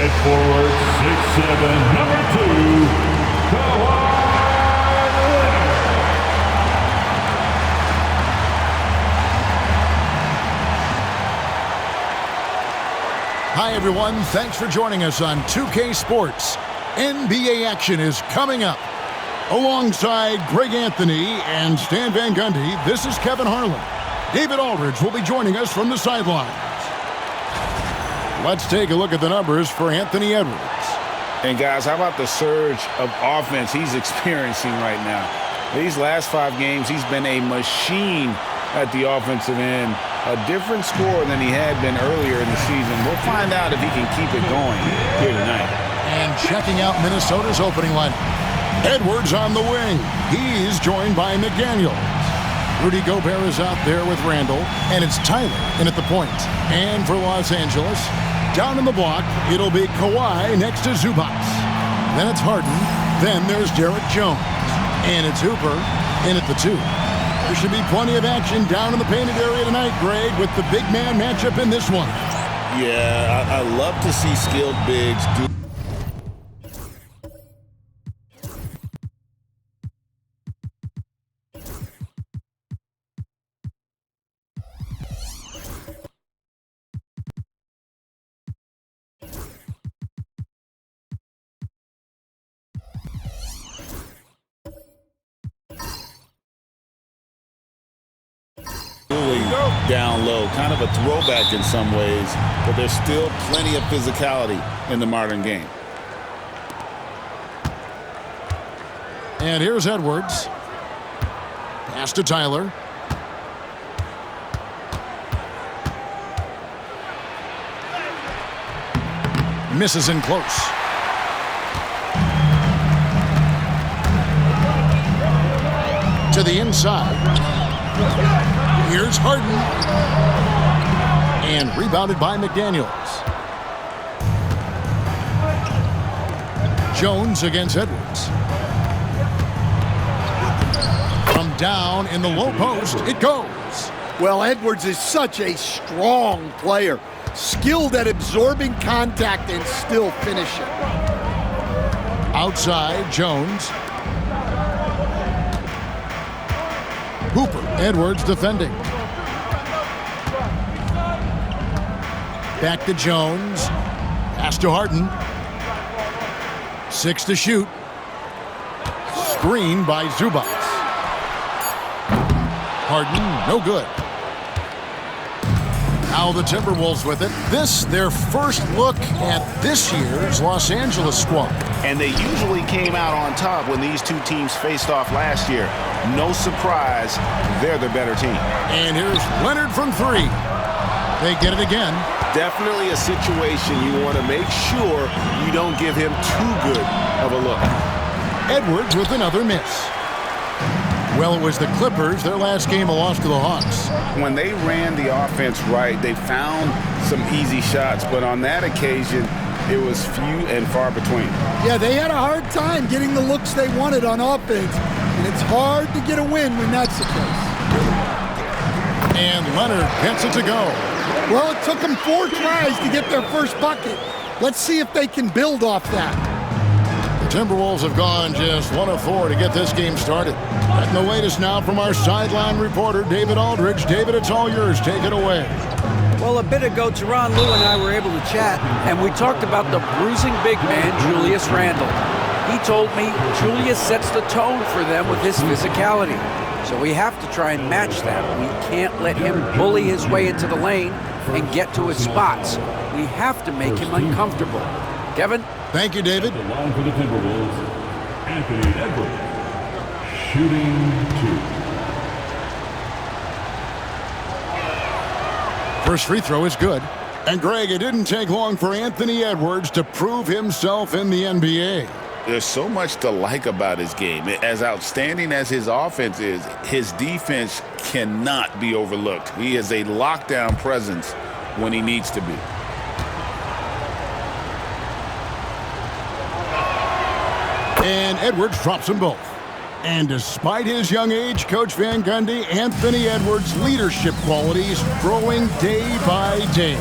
At forward, 6'7", number 2, Kawhi. Hi, everyone. Thanks for joining us on 2K Sports. NBA action is coming up. Alongside Greg Anthony and Stan Van Gundy, this is Kevin Harlan. David Aldridge will be joining us from the sidelines. Let's take a look at the numbers for Anthony Edwards. And guys, how about the surge of offense he's experiencing right now? These last 5 games, he's been a machine at the offensive end. A different score than he had been earlier in the season. We'll find out if he can keep it going here tonight. And checking out Minnesota's opening lineup. Edwards on the wing. He's joined by McDaniels. Rudy Gobert is out there with Randall, and it's Tyler in at the point. And for Los Angeles, down in the block, it'll be Kawhi next to Zubac. Then it's Harden. Then there's Derek Jones. And it's Hooper in at the 2. There should be plenty of action down in the painted area tonight, Greg, with the big man matchup in this one. Yeah, I love to see skilled bigs do. Down low, kind of a throwback in some ways, but there's still plenty of physicality in the modern game. And here's Edwards. Pass to Tyler. Misses in close. To the inside. Here's Harden. And rebounded by McDaniels. Jones against Edwards. From down in the low post, it goes. Well, Edwards is such a strong player. Skilled at absorbing contact and still finishing. Outside, Jones. Hooper, Edwards defending. Back to Jones. Pass to Harden. 6 to shoot. Screen by Zubac. Harden, no good. Now the Timberwolves with it. This, their first look at this year's Los Angeles squad. And they usually came out on top when these two teams faced off last year. No surprise, they're the better team. And here's Leonard from 3. They get it again. Definitely a situation you want to make sure you don't give him too good of a look. Edwards with another miss. Well, it was the Clippers, their last game, a loss to the Hawks. When they ran the offense right, they found some easy shots, but on that occasion, it was few and far between. Yeah, they had a hard time getting the looks they wanted on offense, and it's hard to get a win when that's the case. And Leonard gets it to go. Well, it took them 4 tries to get their first bucket. Let's see if they can build off that. The Timberwolves have gone just 1 of 4 to get this game started. Getting the latest now from our sideline reporter, David Aldridge. David, it's all yours. Take it away. Well, a bit ago, Tyronn Lue and I were able to chat, and we talked about the bruising big man, Julius Randle. He told me Julius sets the tone for them with his physicality. So we have to try and match that. We can't let him bully his way into the lane and get to his spots. We have to make him uncomfortable. Kevin? Thank you, David. The line for the Timberwolves, Anthony Edwards, shooting 2. First free throw is good. And Greg, it didn't take long for Anthony Edwards to prove himself in the NBA. There's so much to like about his game. As outstanding as his offense is, his defense cannot be overlooked. He is a lockdown presence when he needs to be. And Edwards drops them both. And despite his young age, Coach Van Gundy, Anthony Edwards' leadership qualities growing day by day.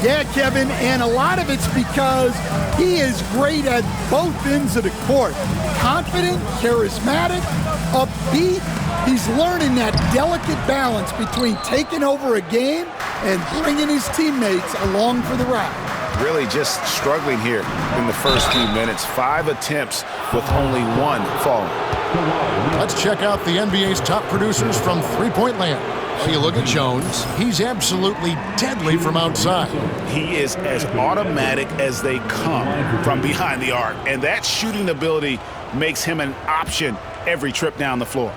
Yeah, Kevin, and a lot of it's because he is great at both ends of the court. Confident, charismatic, upbeat. He's learning that delicate balance between taking over a game and bringing his teammates along for the ride. Really just struggling here in the first few minutes. 5 attempts with only 1 falling. Let's check out the NBA's top producers from three-point land. Well, you look at Jones. He's absolutely deadly from outside. He is as automatic as they come from behind the arc, and that shooting ability makes him an option every trip down the floor.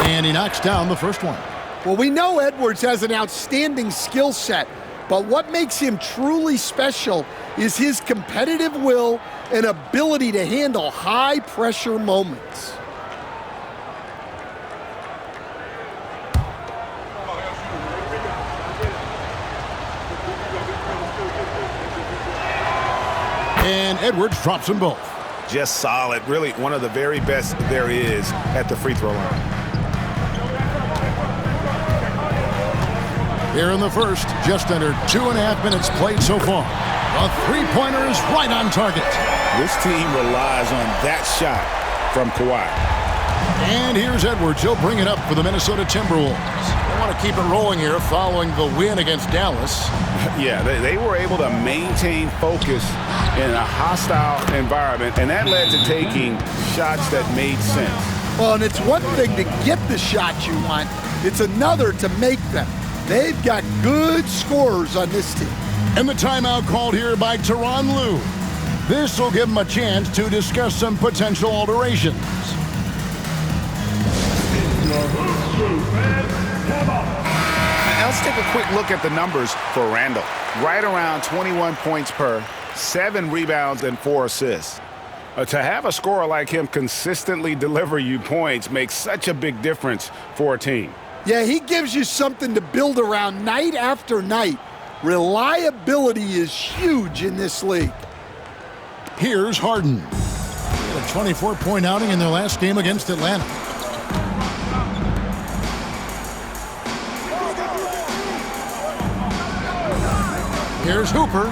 And he knocks down the first one. Well, we know Edwards has an outstanding skill set, but what makes him truly special is his competitive will and ability to handle high-pressure moments. And Edwards drops them both. Just solid. Really one of the very best there is at the free throw line. Here in the first, just under 2.5 minutes played so far. The three-pointer is right on target. This team relies on that shot from Kawhi. And here's Edwards. He'll bring it up for the Minnesota Timberwolves. They want to keep it rolling here following the win against Dallas. Yeah, they were able to maintain focus in a hostile environment, and that led to taking shots that made sense. Well, and it's one thing to get the shots you want. It's another to make them. They've got good scorers on this team. And the timeout called here by Tyronn Lue. This will give him a chance to discuss some potential alterations. Now let's take a quick look at the numbers for Randall. Right around 21 points per, 7 rebounds, and 4 assists. To have a scorer like him consistently deliver you points makes such a big difference for a team. Yeah, he gives you something to build around night after night. Reliability is huge in this league. Here's Harden. A 24-point outing in their last game against Atlanta. Here's Hooper.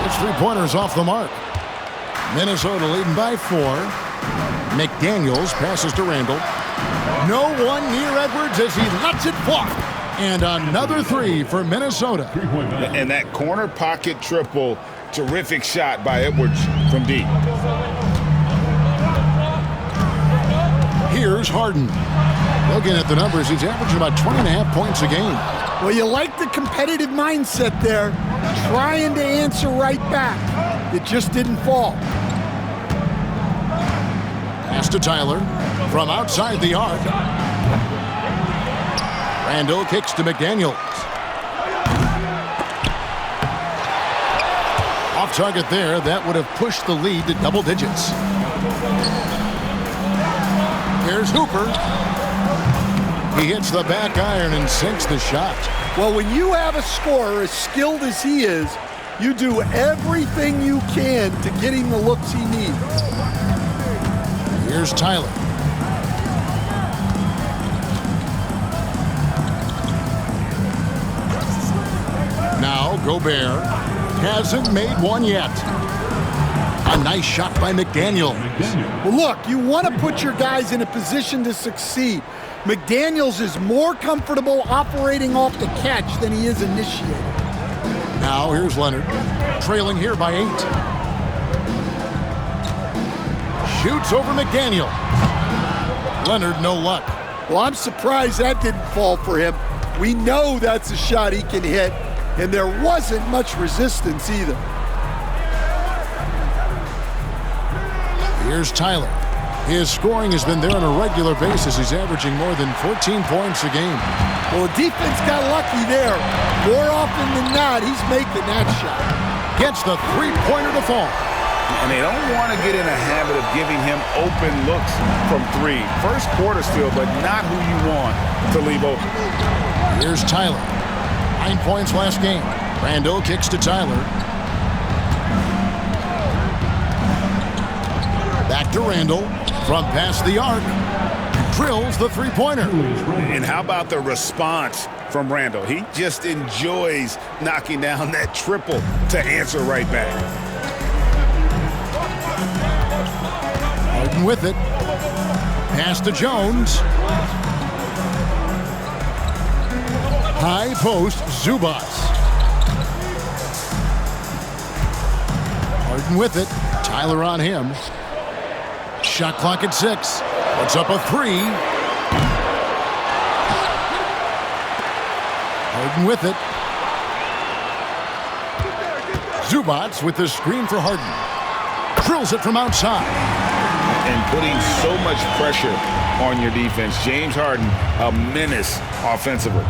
His three-pointer's off the mark. Minnesota leading by 4. McDaniels passes to Randall. No one near Edwards as he lets it fly. And another 3 for Minnesota. And that corner pocket triple, terrific shot by Edwards from deep. Here's Harden. Looking at the numbers, he's averaging about 20.5 points a game. Well, you like the competitive mindset there, trying to answer right back. It just didn't fall. Pass to Tyler from outside the arc. Randall kicks to McDaniels. Off target there, that would have pushed the lead to double digits. Here's Hooper. He hits the back iron and sinks the shot. Well, when you have a scorer as skilled as he is, you do everything you can to get him the looks he needs. Here's Tyler. Now Gobert hasn't made one yet. A nice shot by McDaniels. Well, look, you want to put your guys in a position to succeed. McDaniels is more comfortable operating off the catch than he is initiating. Now here's Leonard, trailing here by 8. Shoots over McDaniel. Leonard, no luck. Well, I'm surprised that didn't fall for him. We know that's a shot he can hit, and there wasn't much resistance either. Here's Tyler. His scoring has been there on a regular basis. He's averaging more than 14 points a game. Well, the defense got lucky there. More often than not, he's making that shot. Gets the three-pointer to fall. And they don't want to get in a habit of giving him open looks from 3. First quarter still, but not who you want to leave open. Here's Tyler. 9 points last game. Randall kicks to Tyler. Back to Randall. From past the arc. Drills the three-pointer. And how about the response from Randall? He just enjoys knocking down that triple to answer right back. Harden with it. Pass to Jones. High post, Zubac. Harden with it. Tyler on him. Shot clock at 6. Puts up a 3. Harden with it. Zubac with the screen for Harden. Drills it from outside. And putting so much pressure on your defense. James Harden, a menace offensively.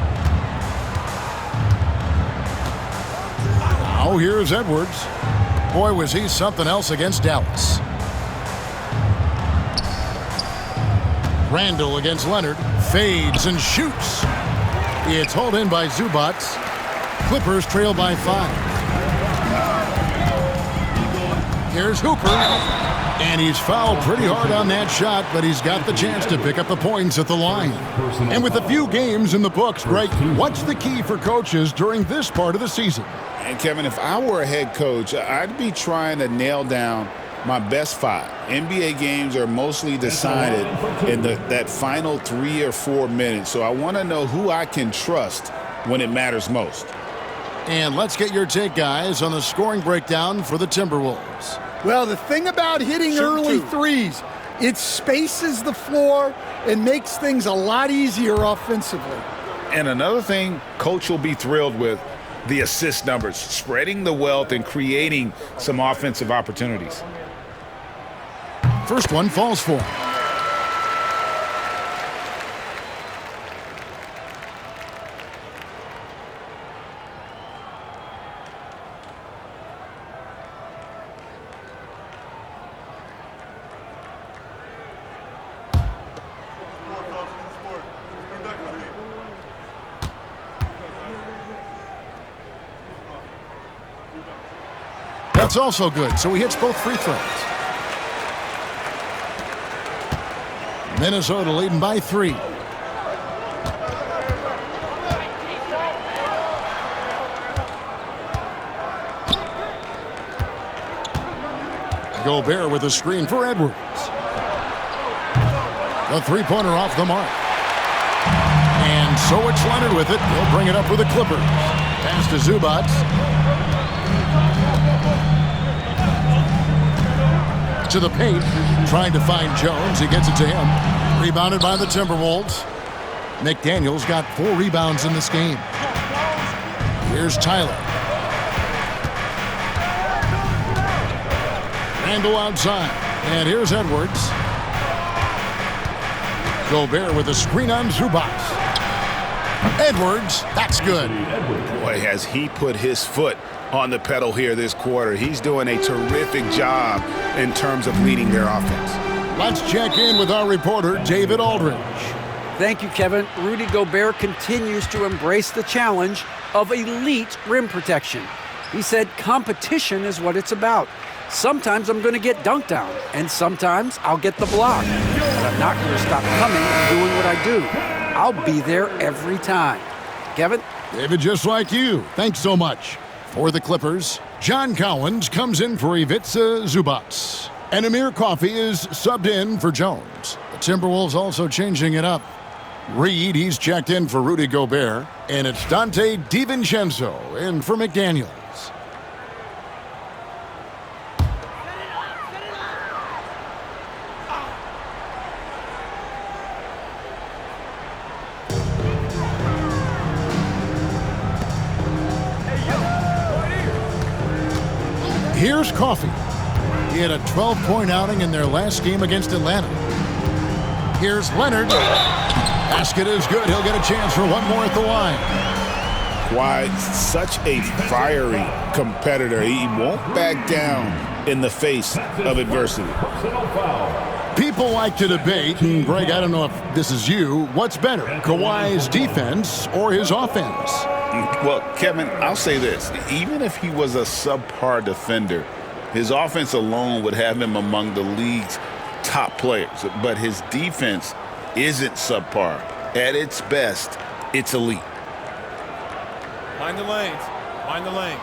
Now here's Edwards. Boy, was he something else against Dallas. Randall against Leonard. Fades and shoots. It's hauled in by Zubac. Clippers trail by 5. Here's Hooper. And he's fouled pretty hard on that shot, but he's got the chance to pick up the points at the line. And with a few games in the books, Greg, what's the key for coaches during this part of the season? And Kevin, if I were a head coach, I'd be trying to nail down my best 5. NBA games are mostly decided in that final 3 or 4 minutes. So I want to know who I can trust when it matters most. And let's get your take, guys, on the scoring breakdown for the Timberwolves. Well, the thing about hitting early threes, it spaces the floor and makes things a lot easier offensively. And another thing coach will be thrilled with, the assist numbers, spreading the wealth and creating some offensive opportunities. First one falls for him. That's also good, so he hits both free throws. Minnesota leading by 3. Gobert with a screen for Edwards. The three-pointer off the mark. And so it's Leonard with it. He'll bring it up for the Clippers. Pass to Zubac. To the paint, trying to find Jones. He gets it to him. Rebounded by the Timberwolves. McDaniel's got 4 rebounds in this game. Here's Tyler. Randall outside. And here's Edwards. Gobert with a screen on Zubac. Edwards, that's good. Boy, has he put his foot on the pedal here this quarter. He's doing a terrific job in terms of leading their offense. Let's check in with our reporter, David Aldridge. Thank you, Kevin. Rudy Gobert continues to embrace the challenge of elite rim protection. He said competition is what it's about. Sometimes I'm going to get dunked on, and sometimes I'll get the block. But I'm not going to stop coming and doing what I do. I'll be there every time. Kevin? David, just like you. Thanks so much. For the Clippers, John Cowens comes in for Ivica Zubac. And Amir Coffey is subbed in for Jones. The Timberwolves also changing it up. Reed, he's checked in for Rudy Gobert. And it's Dante DiVincenzo in for McDaniels. Here's Coffey. He had a 12-point outing in their last game against Atlanta. Here's Leonard. Basket is good. He'll get a chance for one more at the line. Why, such a fiery competitor. He won't back down in the face of adversity. People like to debate, and Greg, I don't know if this is you, what's better, Kawhi's defense or his offense? Well, Kevin, I'll say this. Even if he was a subpar defender, his offense alone would have him among the league's top players. But his defense isn't subpar. At its best, it's elite. Mind the lanes. Mind the lanes.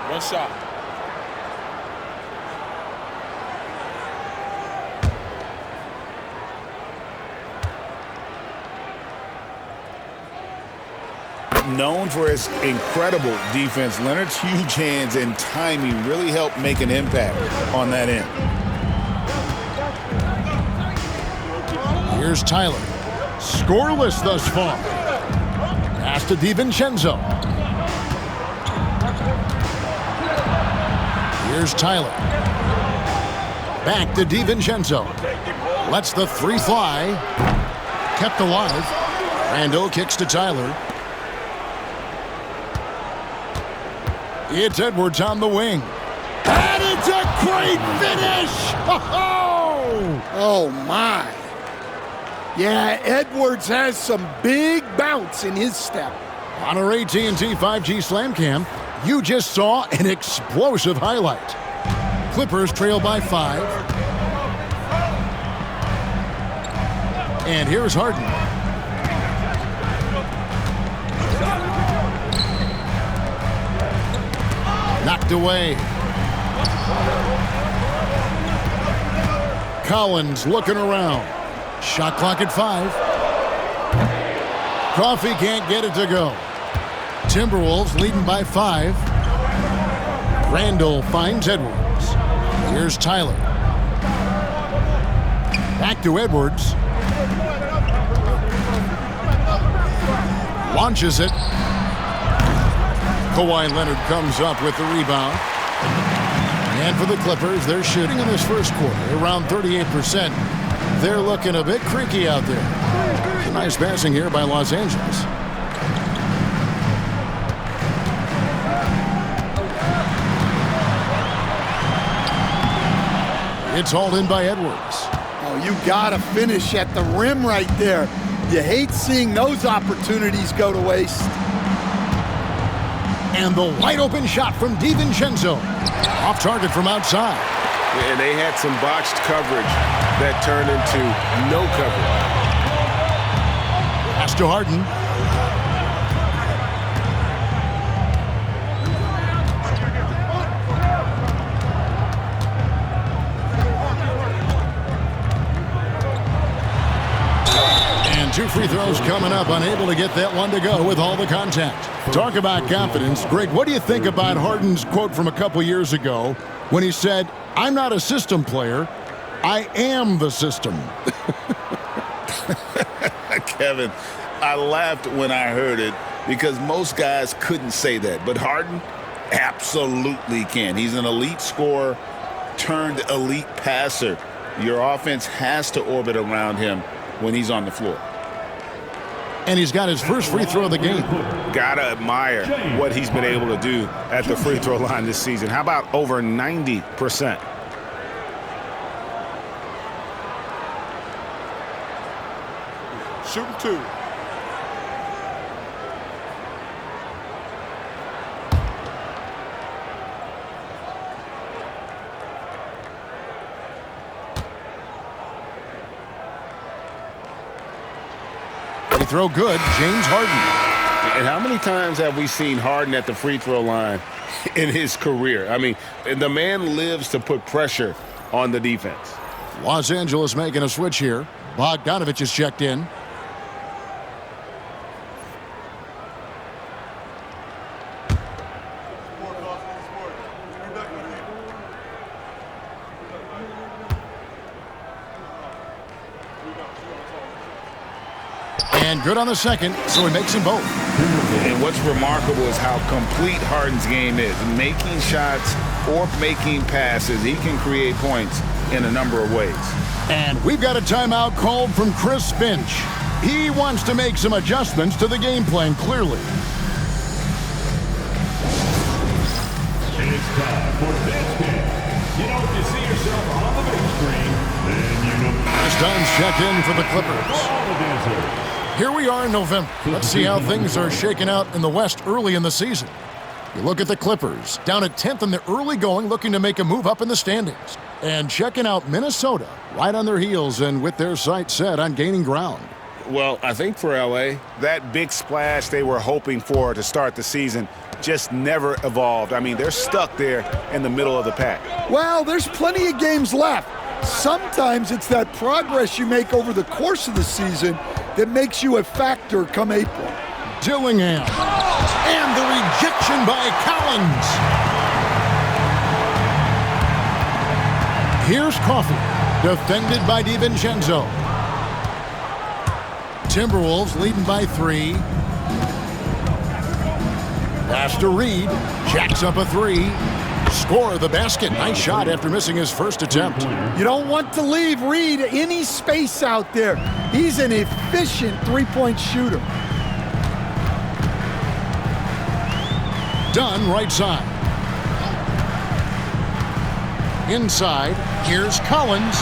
One shot. Known for his incredible defense, Leonard's huge hands and timing really helped make an impact on that end. Here's Tyler. Scoreless thus far. Pass to DiVincenzo. Here's Tyler. Back to DiVincenzo. Lets the three fly. Kept alive. Randall kicks to Tyler. It's Edwards on the wing. And it's a great finish! Oh, my. Yeah, Edwards has some big bounce in his step. On our AT&T 5G Slam Cam, you just saw an explosive highlight. Clippers trail by 5. And here's Harden. Knocked away. Collins looking around. Shot clock at 5. Coffee can't get it to go. Timberwolves leading by 5. Randall finds Edwards. Here's Tyler. Back to Edwards. Launches it. Kawhi Leonard comes up with the rebound. And for the Clippers, they're shooting in this first quarter around 38%. They're looking a bit creaky out there. Nice passing here by Los Angeles. It's hauled in by Edwards. Oh, you got to finish at the rim right there. You hate seeing those opportunities go to waste. And the wide open shot from DiVincenzo. Off target from outside. And they had some botched coverage that turned into no coverage. Pass to Harden. And 2 free throws coming up, unable to get that one to go with all the contact. Talk about confidence. Greg, what do you think about Harden's quote from a couple years ago when he said, "I'm not a system player, I am the system"? Kevin, I laughed when I heard it because most guys couldn't say that. But Harden absolutely can. He's an elite scorer turned elite passer. Your offense has to orbit around him when he's on the floor. And he's got his first free throw of the game. Gotta admire what he's been able to do at the free throw line this season. How about over 90%? Shooting 2. Free throw good, James Harden. And how many times have we seen Harden at the free throw line in his career? I mean, the man lives to put pressure on the defense. Los Angeles making a switch here. Bogdanovich is checked in. And good on the second, so he makes them both. And what's remarkable is how complete Harden's game is. Making shots or making passes, he can create points in a number of ways. And we've got a timeout called from Chris Finch. He wants to make some adjustments to the game plan, clearly. It's time for this game. You know, if you see yourself on the big screen, then you know. As Dunn's check in for the Clippers. Here we are in November. Let's see how things are shaking out in the West early in the season. You look at the Clippers, down at 10th in the early going, looking to make a move up in the standings. And checking out Minnesota, right on their heels and with their sights set on gaining ground. Well, I think for L.A., that big splash they were hoping for to start the season just never evolved. I mean, they're stuck there in the middle of the pack. Well, there's plenty of games left. Sometimes it's that progress you make over the course of the season that makes you a factor come April. Dillingham. And the rejection by Collins. Here's Coffey. Defended by DiVincenzo. Timberwolves leading by 3. Pass to Reed. Jacks up a 3. Score the basket. Nice shot after missing his first attempt. You don't want to leave Reed any space out there. He's an efficient three-point shooter. Dunn right side. Inside. Here's Collins.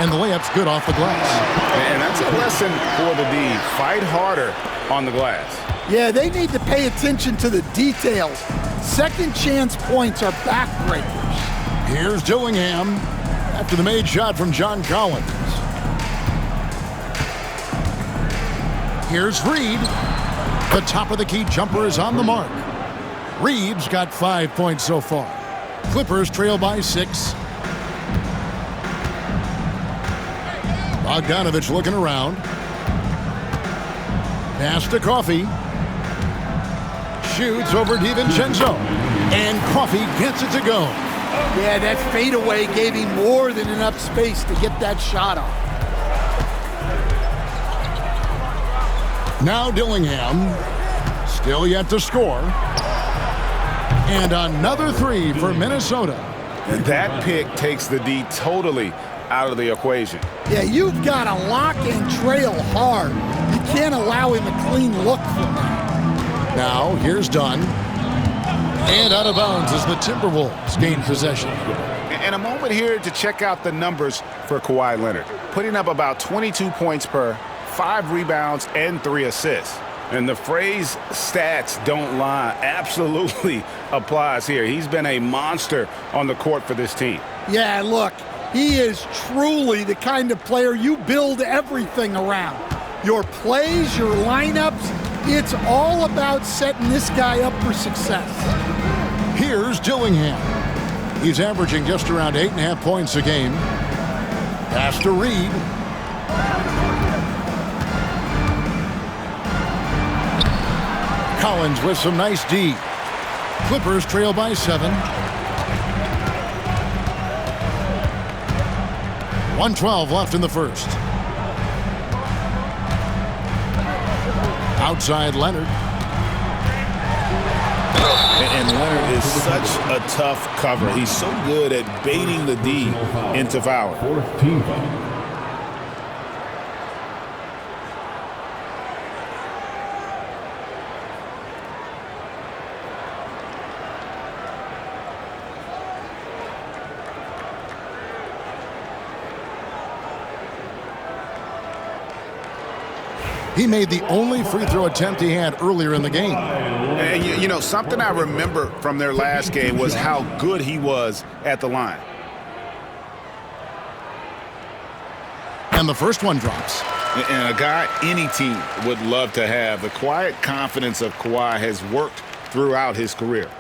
And the layup's good off the glass. And that's a lesson for the D. Fight harder on the glass. Yeah, they need to pay attention to the details. Second chance points are backbreakers. Here's Dillingham after the made shot from John Collins. Here's Reed. The top of the key jumper is on the mark. Reed's got 5 points so far. Clippers trail by 6. Bogdanovich looking around. Pass to Coffey. Shoots over DiVincenzo. And Coffey gets it to go. Yeah, that fadeaway gave him more than enough space to get that shot off. Now Dillingham. Still yet to score. And another 3 for Minnesota. That pick takes the D totally out of the equation. Yeah, you've got to lock and trail hard. You can't allow him a clean look from that. Now, here's Dunn. And out of bounds as the Timberwolves gain possession. And a moment here to check out the numbers for Kawhi Leonard. Putting up about 22 points per, 5 rebounds, and 3 assists. And the phrase stats don't lie absolutely applies here. He's been a monster on the court for this team. Yeah, look, he is truly the kind of player you build everything around. Your plays, your lineups, it's all about setting this guy up for success. Here's Dillingham. He's averaging just around 8.5 points a game. Pass to Reed. Collins with some nice D. Clippers trail by 7. 1:12 left in the first. Outside Leonard. And Leonard is such a tough cover. He's so good at baiting the D into fouling. 4th team foul. He made the only free throw attempt he had earlier in the game. And you know, something I remember from their last game was how good he was at the line. And the first one drops. And a guy any team would love to have. The quiet confidence of Kawhi has worked throughout his career.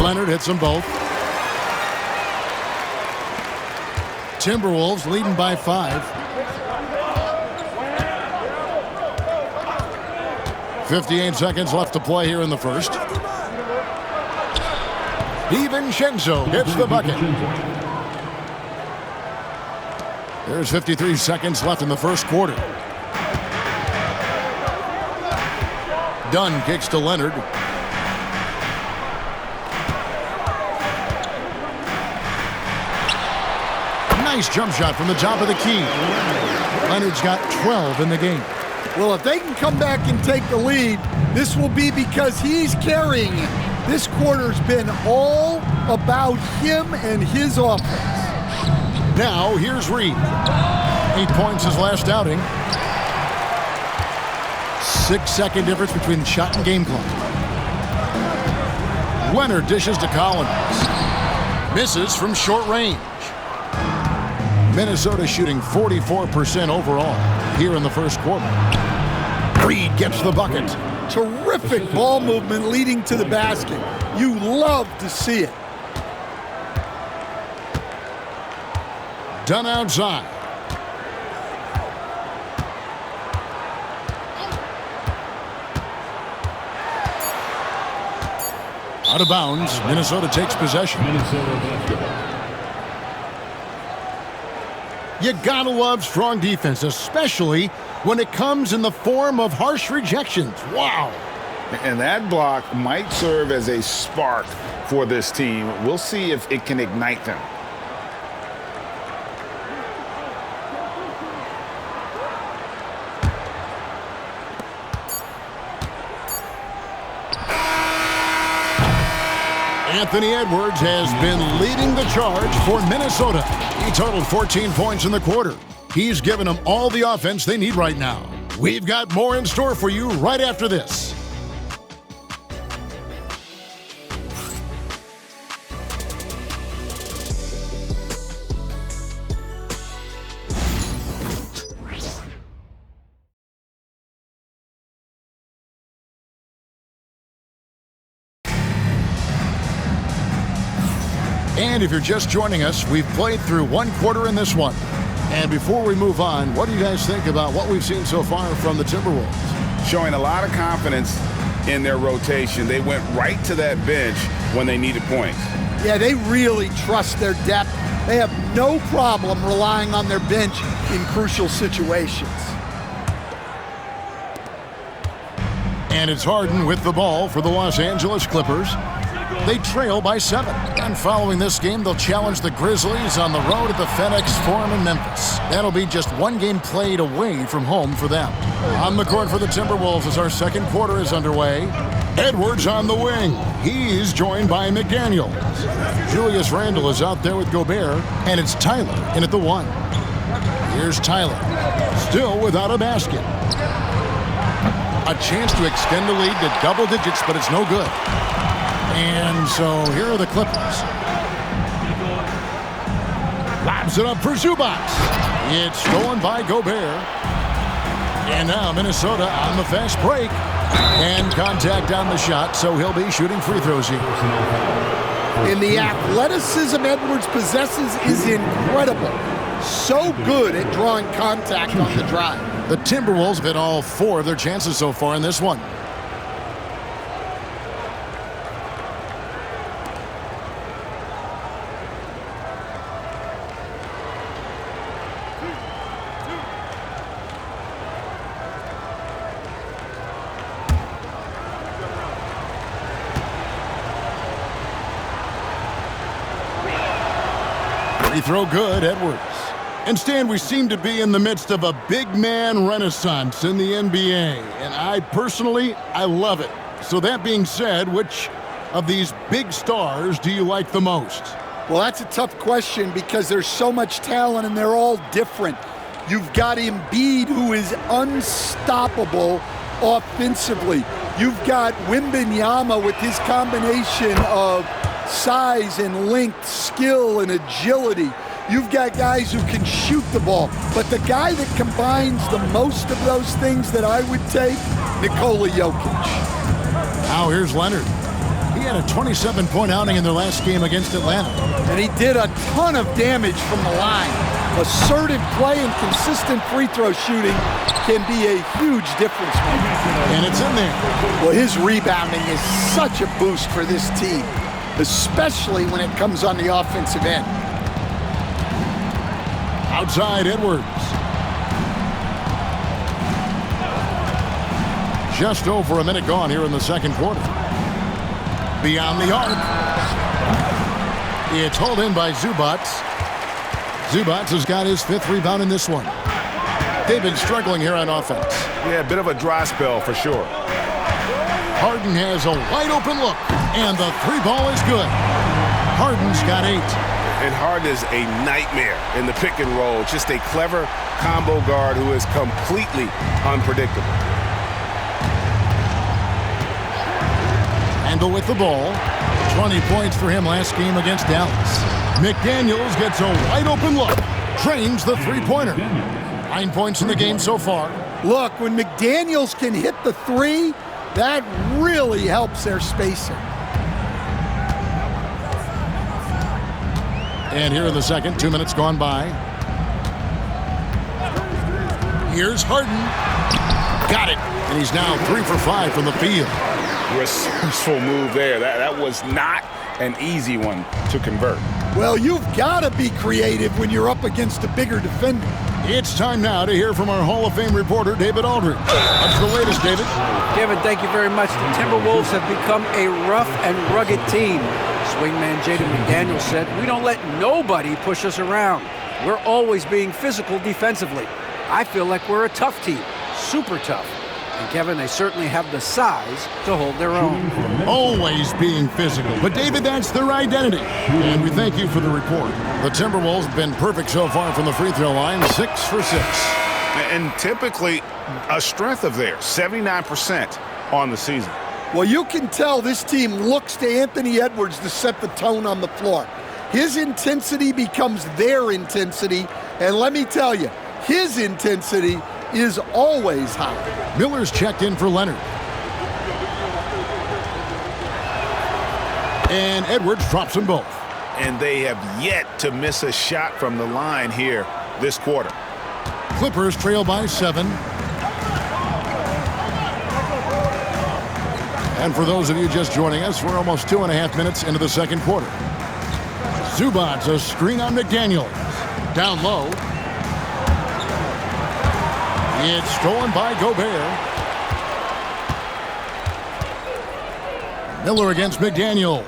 Leonard hits them both. Timberwolves leading by 5. 58 seconds left to play here in the first. DiVincenzo gets the bucket. There's 53 seconds left in the first quarter. Dunn kicks to Leonard. Nice jump shot from the top of the key. Leonard's got 12 in the game. Well, if they can come back and take the lead, this will be because he's carrying it. This quarter's been all about him and his offense. Now, here's Reed. 8 points his last outing. 6-second difference between shot and game clock. Leonard dishes to Collins. Misses from short range. Minnesota shooting 44% overall here in the first quarter. Reed gets the bucket. Terrific ball movement leading to the basket. You love to see it. Done outside. Out of bounds. Minnesota takes possession. You gotta love strong defense, especially when it comes in the form of harsh rejections. Wow. And that block might serve as a spark for this team. We'll see if it can ignite them. Anthony Edwards has been leading the charge for Minnesota. He totaled 14 points in the quarter. He's given them all the offense they need right now. We've got more in store for you right after this. And if you're just joining us, we've played through one quarter in this one. And before we move on, what do you guys think about what we've seen so far from the Timberwolves? Showing a lot of confidence in their rotation. They went right to that bench when they needed points. Yeah, they really trust their depth. They have no problem relying on their bench in crucial situations. And it's Harden with the ball for the Los Angeles Clippers. They trail by 7. And following this game, they'll challenge the Grizzlies on the road at the FedEx Forum in Memphis. That'll be just one game played away from home for them. On the court for the Timberwolves as our second quarter is underway. Edwards on the wing. He's joined by McDaniels. Julius Randle is out there with Gobert, and it's Tyler in at the 1. Here's Tyler, still without a basket. A chance to extend the lead to double digits, but it's no good. And so here are the Clippers. Lobs it up for Zubac. It's stolen by Gobert. And now Minnesota on the fast break. And contact on the shot, so he'll be shooting free throws here. And the athleticism Edwards possesses is incredible. So good at drawing contact on the drive. The Timberwolves have hit all 4 of their chances so far in this one. Free throw good, Edwards. And Stan, we seem to be in the midst of a big man renaissance in the NBA. And I love it. So that being said, which of these big stars do you like the most? Well, that's a tough question because there's so much talent and they're all different. You've got Embiid, who is unstoppable offensively. You've got Wembanyama with his combination of size and length, skill and agility. You've got guys who can shoot the ball. But the guy that combines the most of those things that I would take, Nikola Jokic. Now here's Leonard. He had a 27-point outing in their last game against Atlanta. And he did a ton of damage from the line. Assertive play and consistent free throw shooting can be a huge difference maker. And it's in there. Well, his rebounding is such a boost for this team, especially when it comes on the offensive end. Outside Edwards. Just over a minute gone here in the second quarter. Beyond the arc. It's hauled in by Zubac. Zubac has got his 5th rebound in this one. They've been struggling here on offense. Yeah, a bit of a dry spell for sure. Harden has a wide-open look, and the 3 ball is good. Harden's got 8. And Harden is a nightmare in the pick and roll. Just a clever combo guard who is completely unpredictable. Randle with the ball. 20 points for him last game against Dallas. McDaniels gets a wide-open look. Drains the 3-pointer. 9 points in the game so far. Look, when McDaniels can hit the 3, that really helps their spacing. And here in the second, 2 minutes gone by. Here's Harden. Got it. And he's now 3 for 5 from the field. Resourceful move there. That was not an easy one to convert. Well, you've got to be creative when you're up against a bigger defender. It's time now to hear from our Hall of Fame reporter, David Aldridge. What's the latest, David? Kevin, thank you very much. The Timberwolves have become a rough and rugged team. Swingman Jaden McDaniels said, "We don't let nobody push us around. We're always being physical defensively. I feel like we're a tough team, super tough. And Kevin, they certainly have the size to hold their own." Always being physical. But David, that's their identity. And we thank you for the report. The Timberwolves have been perfect so far from the free throw line, 6 for 6. And typically a strength of theirs, 79% on the season. Well, you can tell this team looks to Anthony Edwards to set the tone on the floor. His intensity becomes their intensity. And let me tell you, his intensity is always high. Miller's checked in for Leonard. And Edwards drops them both. And they have yet to miss a shot from the line here this quarter. Clippers trail by 7. And for those of you just joining us, we're almost 2.5 minutes into the second quarter. Zubac, a screen on McDaniels. Down low. It's stolen by Gobert. Miller against McDaniels.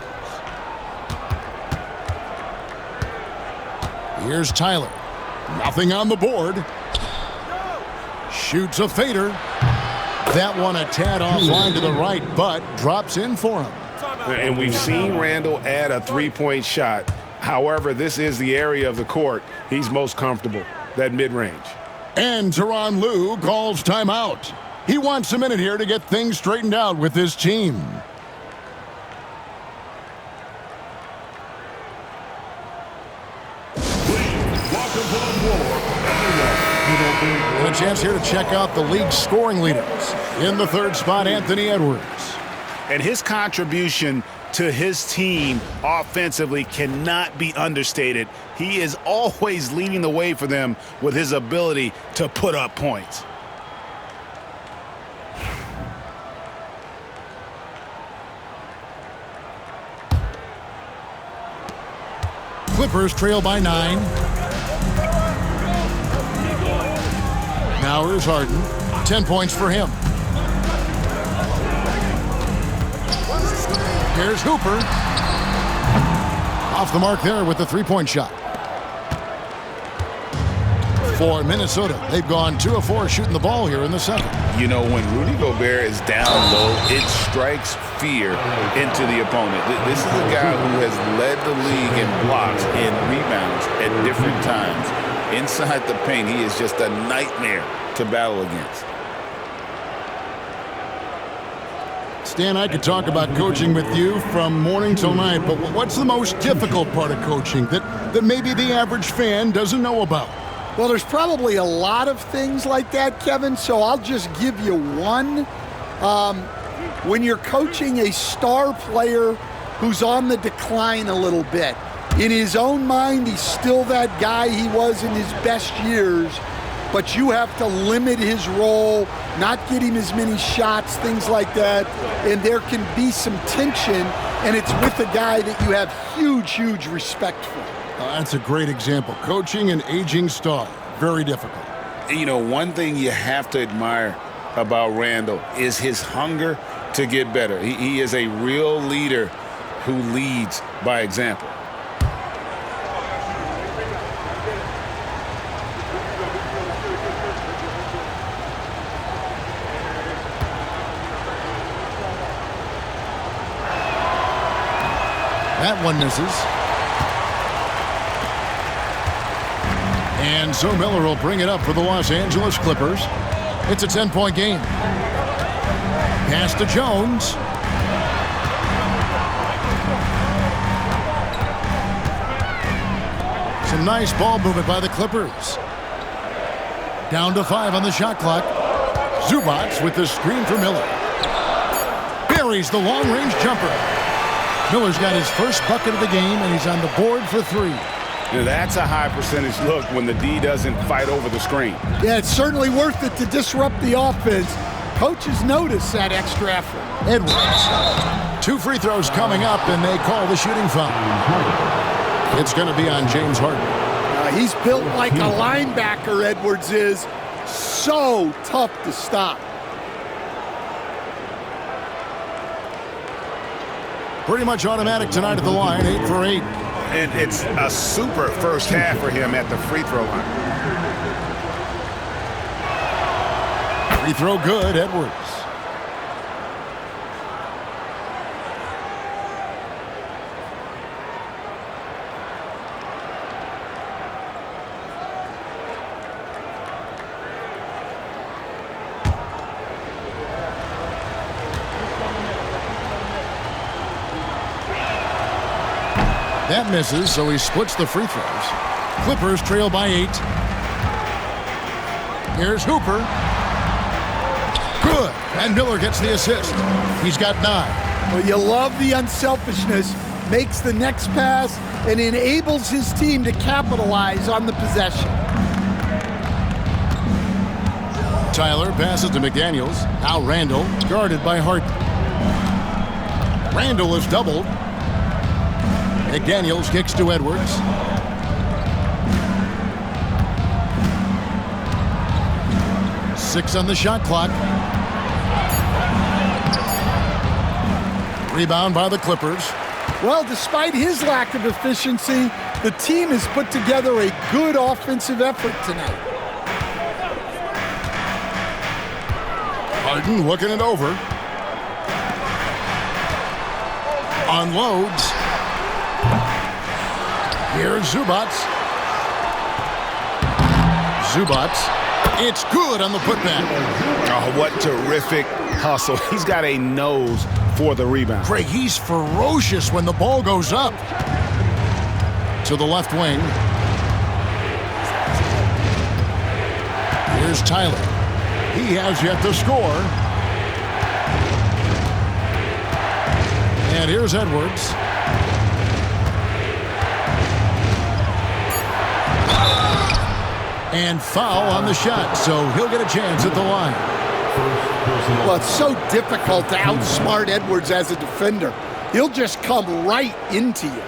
Here's Tyler. Nothing on the board. Shoots a fader. That one a tad offline to the right, but drops in for him. And we've seen Randle add a 3-point shot. However, this is the area of the court he's most comfortable, that mid-range. And Tyronn Lue calls timeout. He wants a minute here to get things straightened out with his team. And a chance here to check out the league's scoring leaders. In the third spot, Anthony Edwards. And his contribution to his team offensively cannot be understated. He is always leading the way for them with his ability to put up points. Clippers trail by 9. Now here's Harden. 10 points for him. Here's Hooper. Off the mark there with the 3-point shot. For Minnesota, they've gone 2 of 4 shooting the ball here in the second. You know, when Rudy Gobert is down low, it strikes fear into the opponent. This is a guy who has led the league in blocks and rebounds at different times. Inside the paint, he is just a nightmare to battle against. Stan, I could talk about coaching with you from morning till night, but what's the most difficult part of coaching that maybe the average fan doesn't know about? Well, there's probably a lot of things like that, Kevin, so I'll just give you one. When you're coaching a star player who's on the decline a little bit, in his own mind, he's still that guy he was in his best years, but you have to limit his role, not get him as many shots, things like that, and there can be some tension, and it's with a guy that you have huge, huge respect for. That's a great example. Coaching an aging star, very difficult. You know, one thing you have to admire about Randle is his hunger to get better. He is a real leader who leads by example. That one misses. And so Miller will bring it up for the Los Angeles Clippers. It's a 10-point game. Pass to Jones. Some nice ball movement by the Clippers. Down to 5 on the shot clock. Zubac with the screen for Miller. Buries the long-range jumper. Miller's got his first bucket of the game, and he's on the board for 3. That's a high percentage look when the D doesn't fight over the screen. Yeah, it's certainly worth it to disrupt the offense. Coaches notice that extra effort. Edwards. 2 free throws coming up, and they call the shooting foul. It's going to be on James Harden. He's built like a linebacker, Edwards is. So tough to stop. Pretty much automatic tonight at the line, 8 for 8. And it's a super first half for him at the free throw line. Free throw good, Edwards. That misses, so he splits the free throws. Clippers trail by 8. Here's Hooper. Good. And Miller gets the assist. He's got 9. Well, you love the unselfishness. Makes the next pass and enables his team to capitalize on the possession. Tyler passes to McDaniels. Now Randall, guarded by Harden. Randall is doubled. McDaniels kicks to Edwards. Six on the shot clock. Rebound by the Clippers. Well, despite his lack of efficiency, the team has put together a good offensive effort tonight. Harden looking it over. Unloads. Here's Zubac. Zubac. It's good on the putback. Oh, what terrific hustle. He's got a nose for the rebound. Craig, he's ferocious when the ball goes up. To the left wing. Here's Tyler. He has yet to score. And here's Edwards. And foul on the shot, so he'll get a chance at the line. Well, it's so difficult to outsmart Edwards as a defender. He'll just come right into you.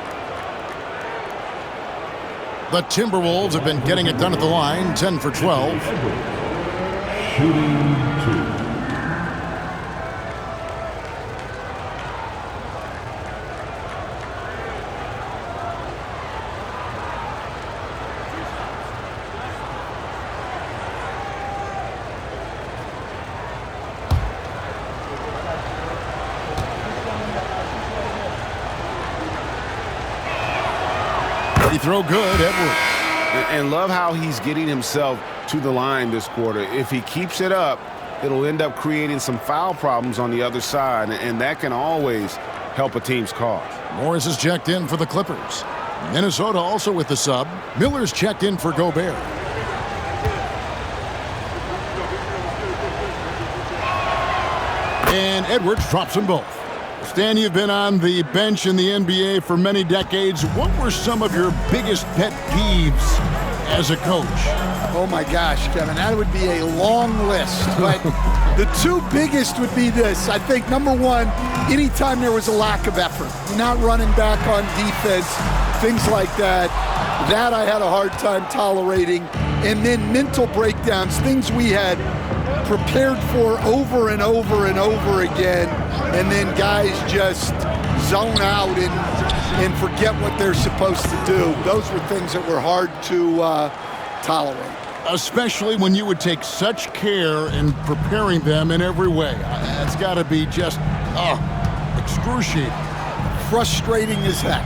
The Timberwolves have been getting it done at the line, 10 for 12. Shooting 2. Free throw good, Edwards. And love how he's getting himself to the line this quarter. If he keeps it up, it'll end up creating some foul problems on the other side, and that can always help a team's cause. Morris is checked in for the Clippers. Minnesota also with the sub. Miller's checked in for Gobert. And Edwards drops them both. Stan, you've been on the bench in the NBA for many decades. What were some of your biggest pet peeves as a coach? Oh my gosh, Kevin, that would be a long list. But the two biggest would be this. I think number one, anytime there was a lack of effort, not running back on defense, things like that, that I had a hard time tolerating. And then mental breakdowns, things we had prepared for over and over and over again, and then guys just zone out and forget what they're supposed to do. Those were things that were hard to tolerate. Especially when you would take such care in preparing them in every way. It's got to be just excruciating. frustrating as heck.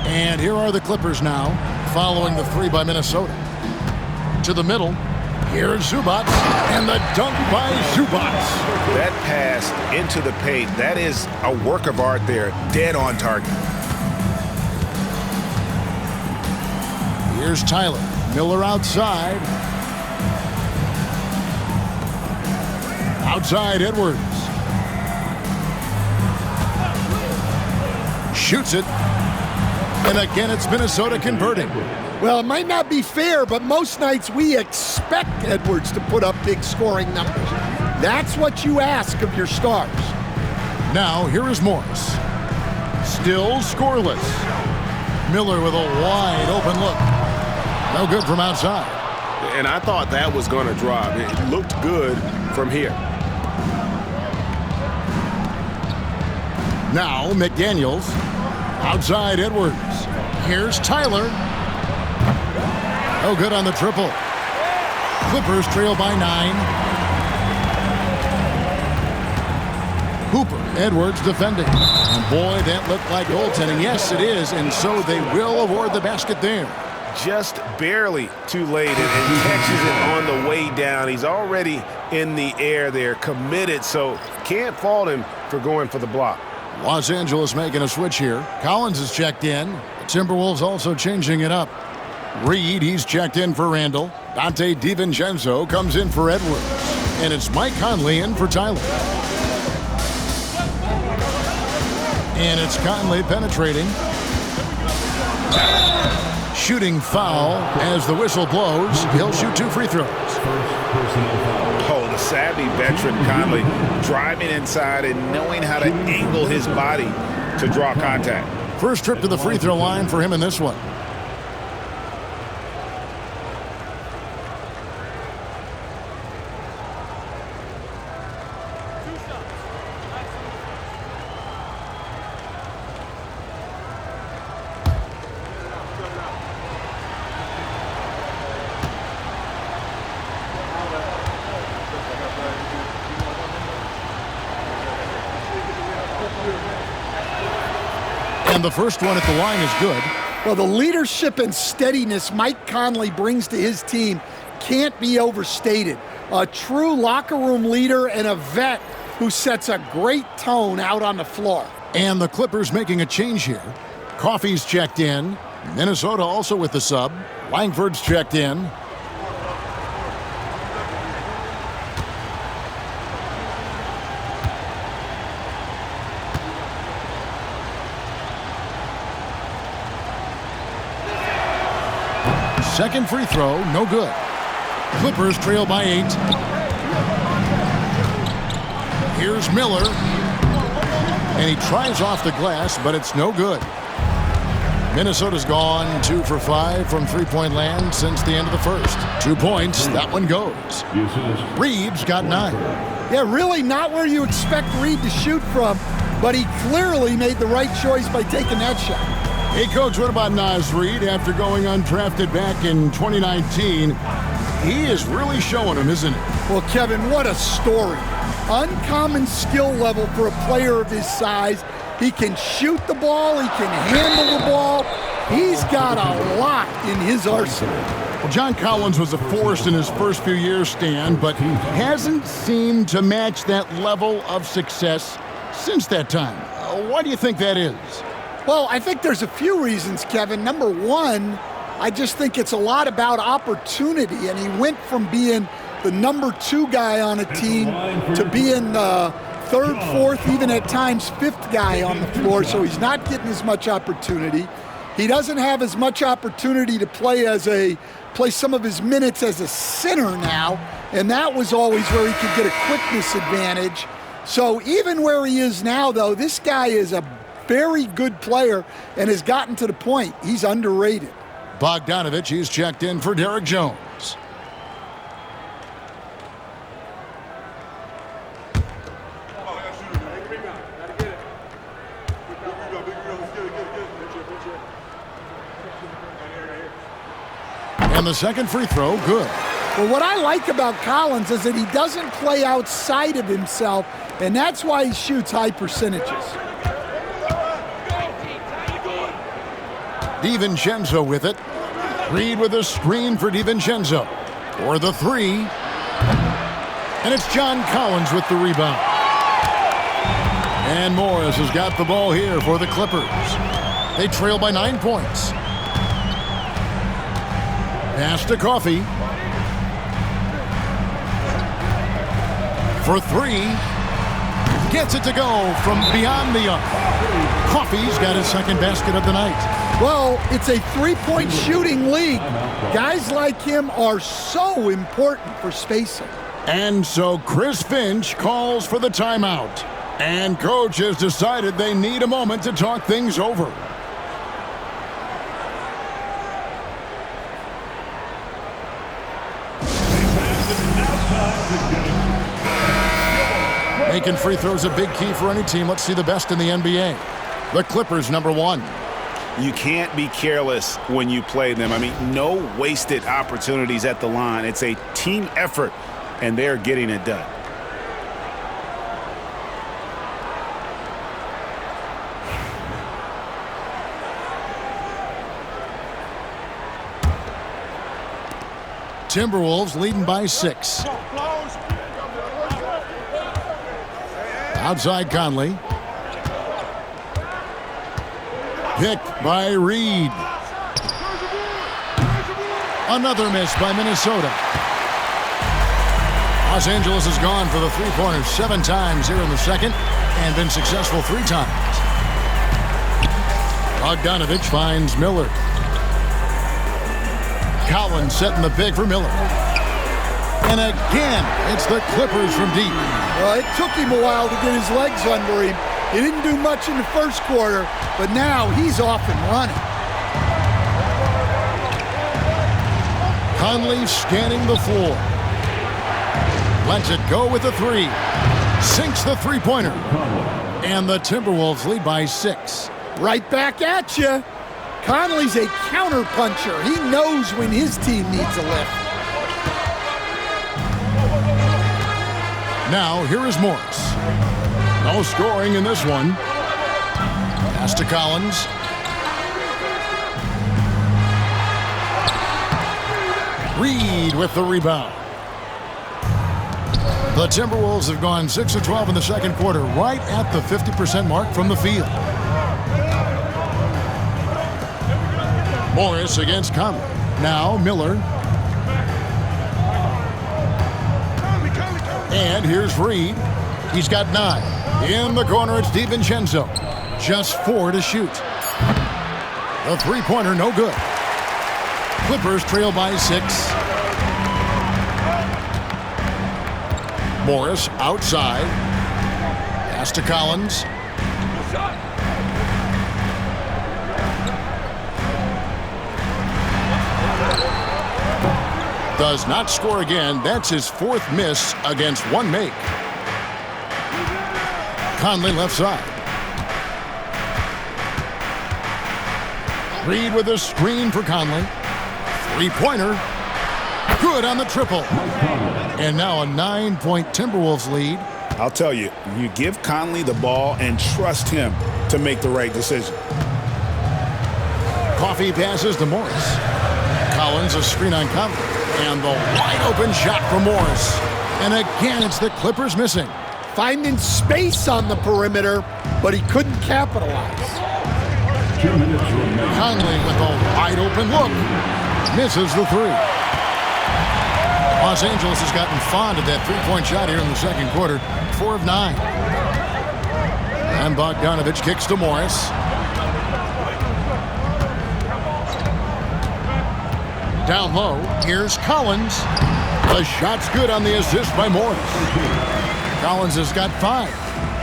And here are the Clippers now, following the three by Minnesota. To the middle, here's Zubac, and the dunk by Zubac. That pass into the paint, that is a work of art there, dead on target. Here's Tyler. Miller outside. Outside Edwards. Shoots it. And again, it's Minnesota converting. Well, it might not be fair, but most nights we expect Edwards to put up big scoring numbers. That's what you ask of your stars. Now, here is Morris. Still scoreless. Miller with a wide open look. No good from outside. And I thought that was going to drop. It looked good from here. Now, McDaniels. Outside Edwards. Here's Tyler. No good on the triple. Clippers trail by 9. Hooper, Edwards defending. And boy, that looked like goaltending. Yes, it is, and so they will award the basket there. Just barely too late, and catches it on the way down. He's already in the air there, committed, so can't fault him for going for the block. Los Angeles making a switch here. Collins is checked in. The Timberwolves also changing it up. Reed, he's checked in for Randall. Dante DiVincenzo comes in for Edwards. And it's Mike Conley in for Tyler. And it's Conley penetrating. Shooting foul as the whistle blows. He'll shoot 2 free throws. Oh, the savvy veteran Conley driving inside and knowing how to angle his body to draw contact. First trip to the free throw line for him in this one. And the first one at the line is good. Well, the leadership and steadiness Mike Conley brings to his team can't be overstated. A true locker room leader and a vet who sets a great tone out on the floor. And the Clippers making a change here. Coffey's checked in. Minnesota also with the sub. Langford's checked in. Second free throw, no good. Clippers trail by 8. Here's Miller. And he tries off the glass, but it's no good. Minnesota's gone 2 for 5 from three-point land since the end of the first. 2 points, that one goes. Reeves got 9. Yeah, really not where you expect Reed to shoot from, but he clearly made the right choice by taking that shot. Hey, Coach, what about Naz Reid after going undrafted back in 2019? He is really showing him, isn't he? Well, Kevin, what a story. Uncommon skill level for a player of his size. He can shoot the ball. He can handle the ball. He's got a lot in his arsenal. Well, John Collins was a force in his first few years, Stan, but he hasn't seemed to match that level of success since that time. Why do you think that is? Well, I think there's a few reasons, Kevin. Number one, I just think it's a lot about opportunity, and he went from being the number 2 guy on a team to being the 3rd, 4th, even at times 5th guy on the floor, so he's not getting as much opportunity. He doesn't have as much opportunity to play some of his minutes as a center now, and that was always where he could get a quickness advantage. So even where he is now, though, this guy is a very good player and has gotten to the point he's underrated. Bogdanovich, he's checked in for Derek Jones. And the second free throw, good. Well, what I like about Collins is that he doesn't play outside of himself, and that's why he shoots high percentages. DiVincenzo with it. Reed with a screen for DiVincenzo. For the three. And it's John Collins with the rebound. And Morris has got the ball here for the Clippers. They trail by 9 points. Pass to Coffey. For three. Gets it to go from beyond the arc. Coffey's got his second basket of the night. Well, it's a three-point shooting league. Guys like him are so important for spacing. And so Chris Finch calls for the timeout. And coach has decided they need a moment to talk things over. Making free throws a big key for any team. Let's see the best in the NBA. The Clippers, number one. You can't be careless when you play them. I mean, no wasted opportunities at the line. It's a team effort, and they're getting it done. Timberwolves leading by 6. Outside Conley. Picked by Reed. Another miss by Minnesota. Los Angeles has gone for the three-pointers 7 times here in the second and been successful 3 times. Bogdanovich finds Miller. Collins setting the pick for Miller. And again, it's the Clippers from deep. Well, it took him a while to get his legs under him. He didn't do much in the first quarter, but now he's off and running. Conley scanning the floor. Lets it go with the three. Sinks the three-pointer. And the Timberwolves lead by 6. Right back at you. Conley's a counter-puncher. He knows when his team needs a lift. Now, here is Morris. No scoring in this one. Pass to Collins. Reed with the rebound. The Timberwolves have gone 6 of 12 in the second quarter, right at the 50% mark from the field. Morris against Conley. Now Miller. And here's Reed. He's got 9. In the corner, it's DiVincenzo. Just 4 to shoot. The three-pointer, no good. Clippers trail by 6. Morris outside. Pass to Collins. Does not score again. That's his 4th miss against 1 make. Conley left side. Reed with a screen for Conley. Three-pointer. Good on the triple. And now a 9-point Timberwolves lead. I'll tell you, you give Conley the ball and trust him to make the right decision. Coffey passes to Morris. Collins a screen on Conley. And the wide-open shot from Morris. And again, it's the Clippers missing. Finding space on the perimeter, but he couldn't capitalize. 2 minutes remaining. Conley with a wide-open look. Misses the three. Los Angeles has gotten fond of that three-point shot here in the second quarter. 4 of 9. And Bogdanovich kicks to Morris. Down low, here's Collins. The shot's good on the assist by Morris. Collins has got 5.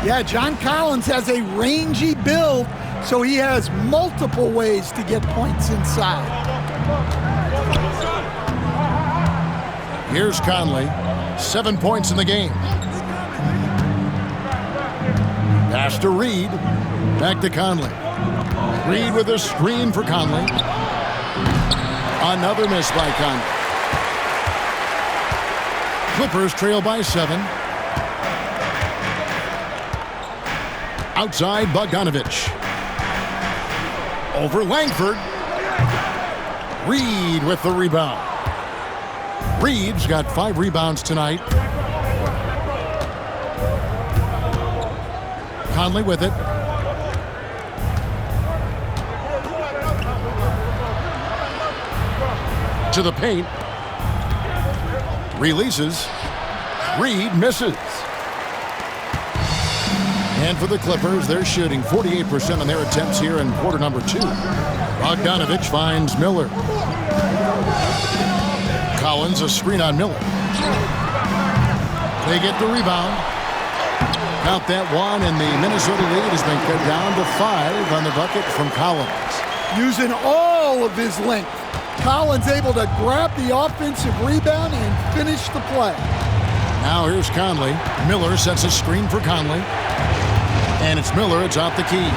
Yeah, John Collins has a rangy build, so he has multiple ways to get points inside. Here's Conley. 7 points in the game. Pass to Reed. Back to Conley. Reed with a screen for Conley. Another miss by Conley. Clippers trail by 7. Outside Bogdanovich. Over Langford. Reed with the rebound. Reed's got 5 rebounds tonight. Conley with it. To the paint. Releases. Reed misses. And for the Clippers, they're shooting 48% on their attempts here in quarter number 2. Bogdanovich finds Miller. Collins, a screen on Miller. They get the rebound. Count that one, and the Minnesota lead has been cut down to 5 on the bucket from Collins. Using all of his length, Collins able to grab the offensive rebound and finish the play. Now here's Conley. Miller sets a screen for Conley. And it's Miller, it's out the key.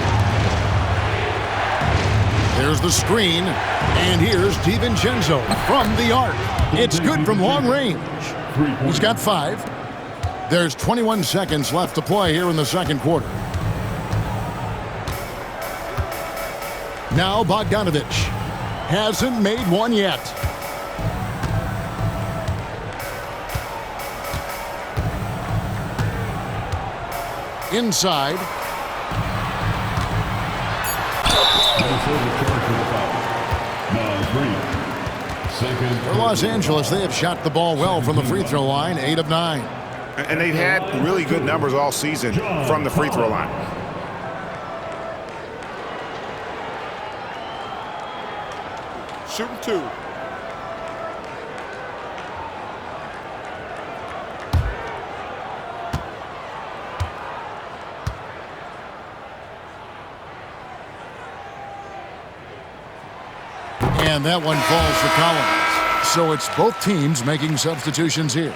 There's the screen, and here's DiVincenzo from the arc. It's good from long range. He's got 5. There's 21 seconds left to play here in the second quarter. Now Bogdanovich hasn't made one yet. Inside. For Los Angeles, they have shot the ball well from the free throw line, 8 of 9. And they've had really good numbers all season from the free throw line. Shooting 2. And that one falls for Collins. So it's both teams making substitutions here.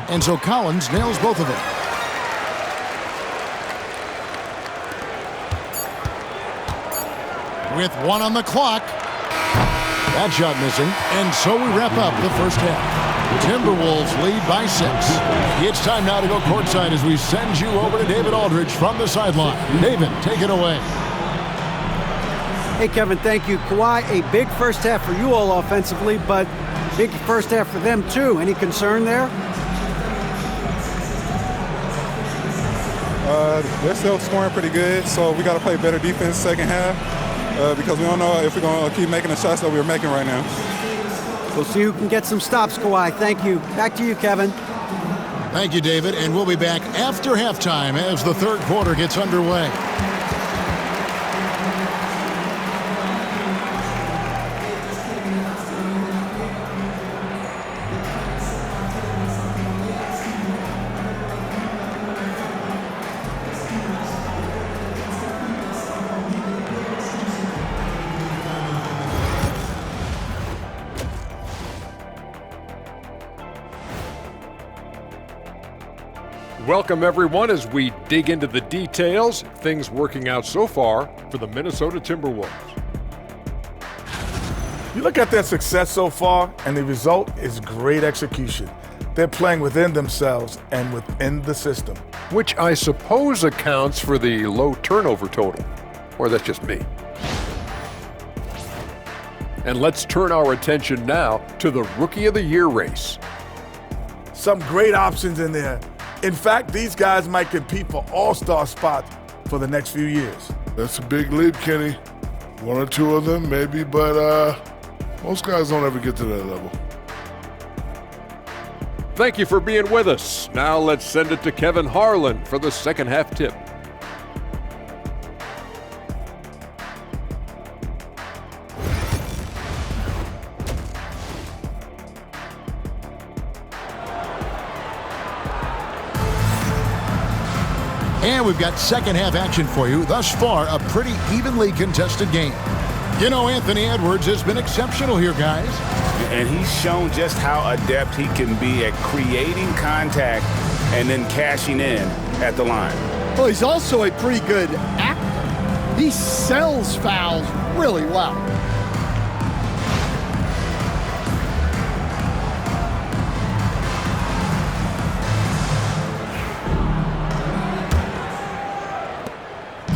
And so Collins nails both of them. With 1 on the clock. That shot missing. And so we wrap up the first half. Timberwolves lead by 6. It's time now to go courtside as we send you over to David Aldridge from the sideline. David, take it away. Hey, Kevin, thank you. Kawhi, a big first half for you all offensively, but big first half for them too. Any concern there? They're still scoring pretty good, so we got to play better defense second half because we don't know if we're going to keep making the shots that we're making right now. We'll see who can get some stops, Kawhi. Thank you. Back to you, Kevin. Thank you, David, and we'll be back after halftime as the third quarter gets underway. Welcome, everyone, as we dig into the details. Things working out so far for the Minnesota Timberwolves. You look at their success so far, and the result is great execution. They're playing within themselves and within the system. Which I suppose accounts for the low turnover total. Or that's just me. And let's turn our attention now to the Rookie of the Year race. Some great options in there. In fact, these guys might compete for all-star spots for the next few years. That's a big leap, Kenny. 1 or 2 of them, maybe, but most guys don't ever get to that level. Thank you for being with us. Now let's send it to Kevin Harlan for the second half tip. And we've got second half action for you. Thus far, a pretty evenly contested game. You know, Anthony Edwards has been exceptional here, guys. And he's shown just how adept he can be at creating contact and then cashing in at the line. Well, he's also a pretty good actor. He sells fouls really well.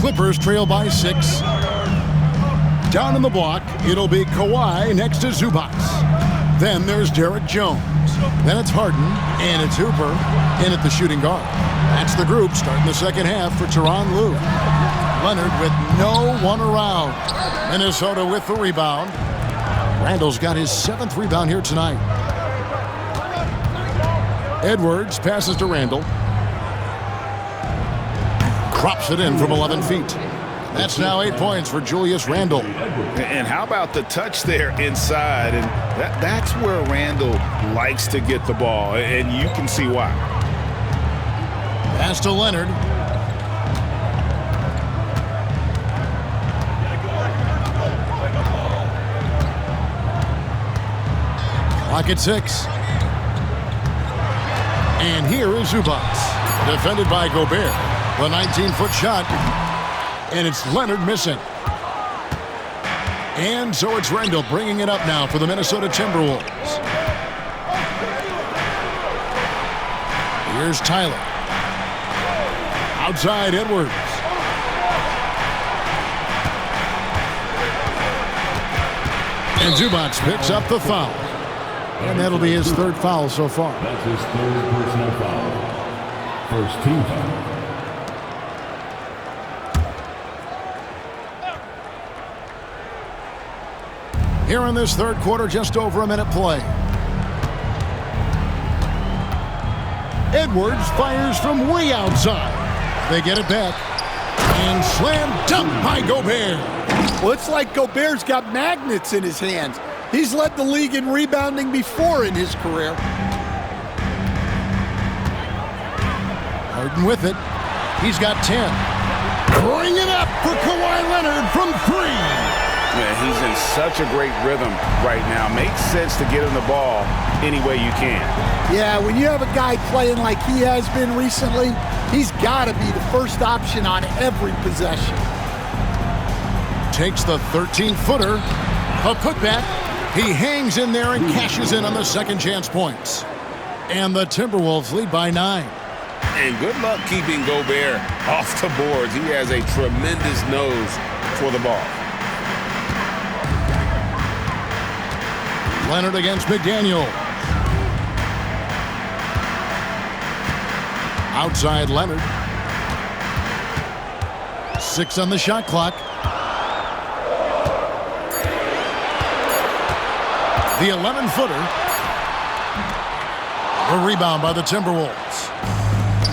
Clippers trail by 6. Down in the block, it'll be Kawhi next to Zubac. Then there's Derek Jones. Then it's Harden, and it's Hooper in at the shooting guard. That's the group starting the second half for Tyronn Lue. Leonard with no one around. Minnesota with the rebound. Randall's got his 7th rebound here tonight. Edwards passes to Randall. Crops it in from 11 feet. That's now 8 points for Julius Randle. And how about the touch there inside? And that's where Randall likes to get the ball, and you can see why. Pass to Leonard. Clock at 6. And here is Zubac. Defended by Gobert. The 19-foot shot. And it's Leonard missing. And so it's Randall bringing it up now for the Minnesota Timberwolves. Here's Tyler. Outside Edwards. And Zubac picks up the foul. And that'll be his 3rd foul so far. That's his 3rd personal foul. First team foul. Here in this 3rd quarter, just over a minute play. Edwards fires from way outside. They get it back. And slam dunk by Gobert. Well, it's like Gobert's got magnets in his hands. He's led the league in rebounding before in his career. Harden with it. He's got 10. Bring it up for Kawhi Leonard from 3. Yeah, he's in such a great rhythm right now. Makes sense to get him the ball any way you can. Yeah, when you have a guy playing like he has been recently, he's got to be the first option on every possession. Takes the 13-footer. A putback. He hangs in there and cashes in on the second chance points. And the Timberwolves lead by 9. And good luck keeping Gobert off the boards. He has a tremendous nose for the ball. Leonard against McDaniel. Outside Leonard. 6 on the shot clock. The 11-footer. A rebound by the Timberwolves.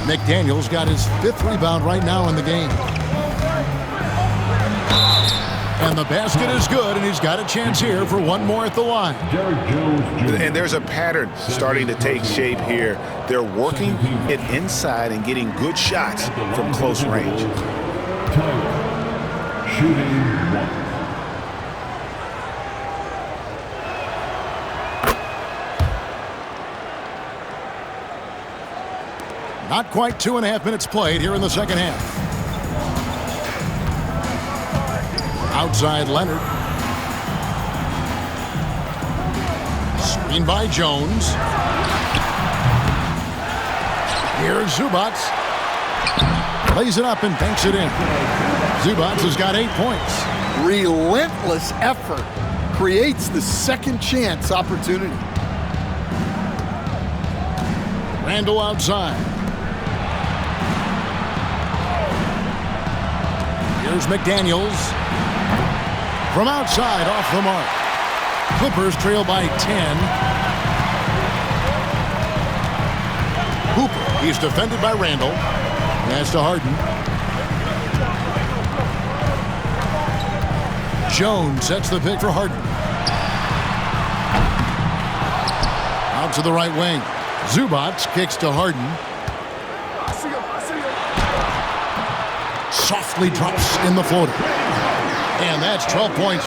McDaniel's got his 5th rebound right now in the game. And the basket is good, and he's got a chance here for one more at the line. And there's a pattern starting to take shape here. They're working it inside and getting good shots from close range. Shooting 1. Not quite 2.5 minutes played here in the second half. Outside Leonard. Screen by Jones. Here's Zubac. Lays it up and banks it in. Zubac has got 8 points. Relentless effort creates the second chance opportunity. Randall outside. Here's McDaniels. From outside, off the mark. Clippers trail by 10. Hooper, he's defended by Randall. Pass to Harden. Jones sets the pick for Harden. Out to the right wing. Zubac kicks to Harden. Softly drops in the floater. And that's 12 points.